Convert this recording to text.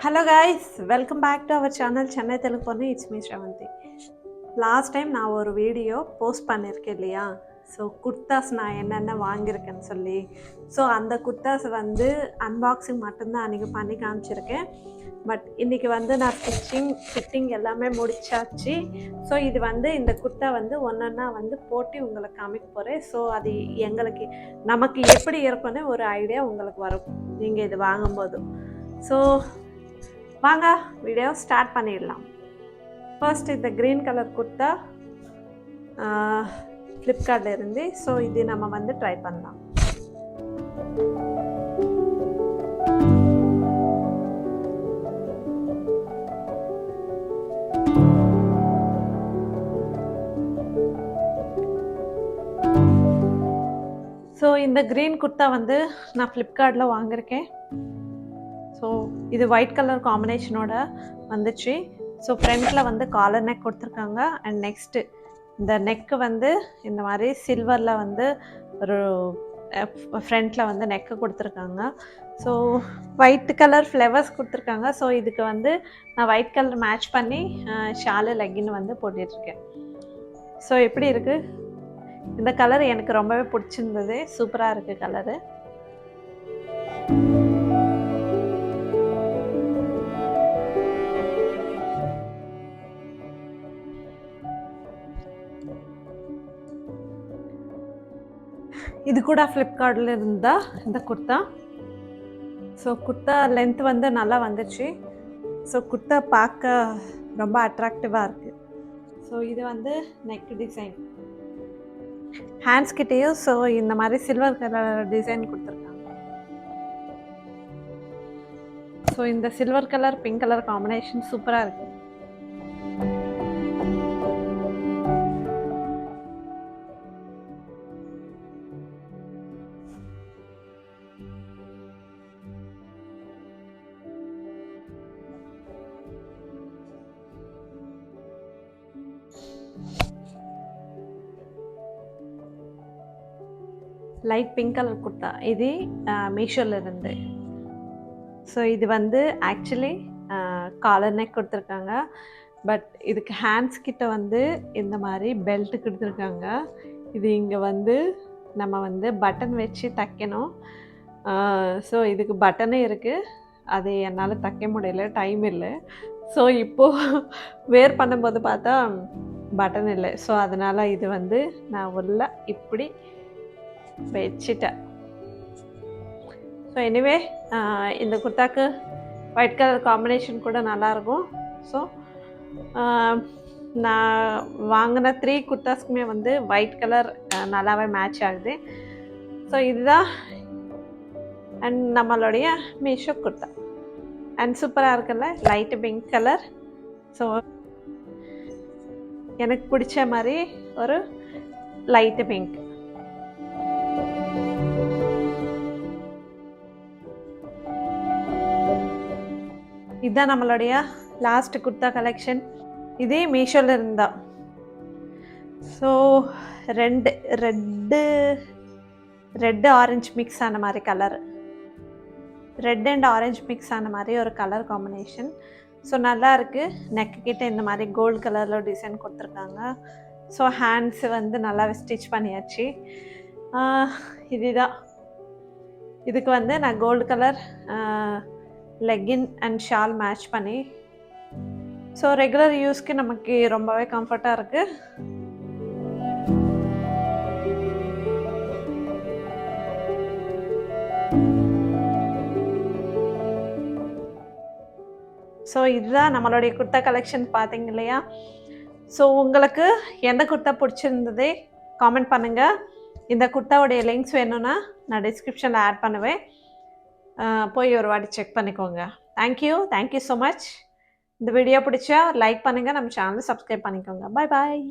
Hello guys, welcome back to our channel Chennai Telugu Ponnu. It's me Shravanti. Last time நான் ஒரு video post பண்ணியிருக்கேன் இல்லையா? So Gurdas நான் என்னென்ன வாங்கியிருக்கேன்னு சொல்லி. ஸோ அந்த குர்தாஸ் வந்து அன்பாக்சிங் மட்டும்தான் அன்றைக்கி பண்ணி காமிச்சிருக்கேன். பட் இன்றைக்கி வந்து நான் ஃபிட்டிங் எல்லாமே முடிச்சாச்சு. ஸோ இது வந்து இந்த குர்தா வந்து ஒன்றா வந்து போட்டு உங்களுக்கு காமிக்க போகிறேன். ஸோ அது நமக்கு எப்படி இருக்குன்னு ஒரு ஐடியா உங்களுக்கு வரும் நீங்கள் இது வாங்கும்போது. ஸோ வாங்க வீடியோ ஸ்டார்ட் பண்ணிடலாம். ஃபர்ஸ்ட் இந்த க்ரீன் கலர் குர்த்தா ஃப்ளிப்கார்ட்டில் இருந்து. ஸோ இது நம்ம வந்து ட்ரை பண்ணலாம். ஸோ இந்த க்ரீன் குர்த்தா வந்து நான் ஃப்ளிப்கார்ட்டில் வாங்கியிருக்கேன். ஸோ இது ஒயிட் கலர் காம்பினேஷனோட வந்துச்சு. ஸோ ஃப்ரண்ட்டில் வந்து காலர் நெக் கொடுத்துருக்காங்க. அண்ட் நெக்ஸ்ட்டு இந்த நெக்கு வந்து இந்த மாதிரி சில்வரில் வந்து ஒரு ஃப்ரண்ட்டில் வந்து நெக்கு கொடுத்துருக்காங்க. ஸோ ஒயிட் கலர் ஃப்ளவர்ஸ் கொடுத்துருக்காங்க. ஸோ இதுக்கு வந்து நான் ஒயிட் கலர் மேட்ச் பண்ணி ஷாலு லெக்கின் வந்து போட்டுட்ருக்கேன். ஸோ எப்படி இருக்குது இந்த கலர்? எனக்கு ரொம்பவே பிடிச்சிருந்தது. சூப்பராக இருக்குது கலரு. இது கூட ஃப்ளிப்கார்ட்டில் இருந்தா இந்த குர்த்தா. ஸோ குர்த்தா லென்த் வந்து நல்லா வந்துச்சு. ஸோ குர்த்தா பார்க்க ரொம்ப அட்ராக்டிவாக இருக்குது. ஸோ இது வந்து நெக் டிசைன், ஹேண்ட்ஸ் கிட்டேயும் ஸோ இந்த மாதிரி சில்வர் கலர் டிசைன் கொடுத்துருக்காங்க. ஸோ இந்த silver colour pink colour combination சூப்பராக இருக்குது. லைட் பிங்க் கலர் குர்த்தா இது மீஷோவில் இருந்து. ஸோ இது வந்து ஆக்சுவலி காலர் நெக் கொடுத்துருக்காங்க. பட் இதுக்கு ஹேண்ட்ஸ் கிட்ட வந்து இந்த மாதிரி பெல்ட் கொடுத்துருக்காங்க. இது இங்கே வந்து நம்ம வந்து பட்டன் வச்சு தைக்கணும். ஸோ இதுக்கு பட்டனே இருக்குது. அது என்னால் தைக்க முடியல, டைம் இல்லை. ஸோ இப்போது வேர் பண்ணும்போது பார்த்தா பட்டன் இல்லை. ஸோ அதனால் இது வந்து நான் உள்ள இப்படி வச்சிட்டேன். ஸோ எனிவே இந்த குர்த்தாக்கு ஒயிட் கலர் காம்பினேஷன் கூட நல்லாயிருக்கும். ஸோ நான் வாங்கின 3 குர்த்தாஸ்க்குமே வந்து ஒயிட் கலர் நல்லாவே மேட்ச் ஆகுது. ஸோ இதுதான் அண்ட் நம்மளுடைய மீஷோ குர்த்தா. அண்ட் சூப்பராக இருக்குல்ல, லைட்டு பிங்க் கலர். ஸோ எனக்கு பிடிச்ச மாதிரி ஒரு லைட்டு பிங்க். இதுதான் நம்மளுடைய லாஸ்ட் குர்த்தா கலெக்ஷன். இதே மீஷோவில் இருந்தா. ஸோ ரெட்டு ஆரஞ்சு மிக்ஸ் ஆன மாதிரி colour, red and orange mix ஆன மாதிரி ஒரு கலர் காம்பினேஷன். ஸோ நல்லா இருக்குது. நெக்கு கிட்ட இந்த மாதிரி கோல்டு கலரில் டிசைன் கொடுத்துருக்காங்க. ஸோ ஹேண்ட்ஸு வந்து நல்லாவே ஸ்டிச் பண்ணியாச்சு. இதுதான். இதுக்கு வந்து நான் gold colour legging and shawl match பண்ணி. ஸோ ரெகுலர் யூஸ்க்கு நமக்கு ரொம்பவே கம்ஃபர்ட்டாக இருக்குது. ஸோ இதுதான் நம்மளுடைய குர்த்தா கலெக்ஷன் பார்த்தீங்க இல்லையா? ஸோ உங்களுக்கு எந்த குர்த்தா பிடிச்சிருந்ததே காமெண்ட் பண்ணுங்கள். இந்த குர்த்தாவுடைய லிங்க்ஸ் வேணும்னா நான் டிஸ்கிரிப்ஷனில் ஆட் பண்ணுவேன். போய் ஒரு வாட்டி செக் பண்ணிக்கோங்க. Thank you so much. இந்த வீடியோ பிடிச்சா லைக் பண்ணுங்கள், நம்ம சேனலை சப்ஸ்கிரைப் பண்ணிக்கோங்க. பாய் பாய்.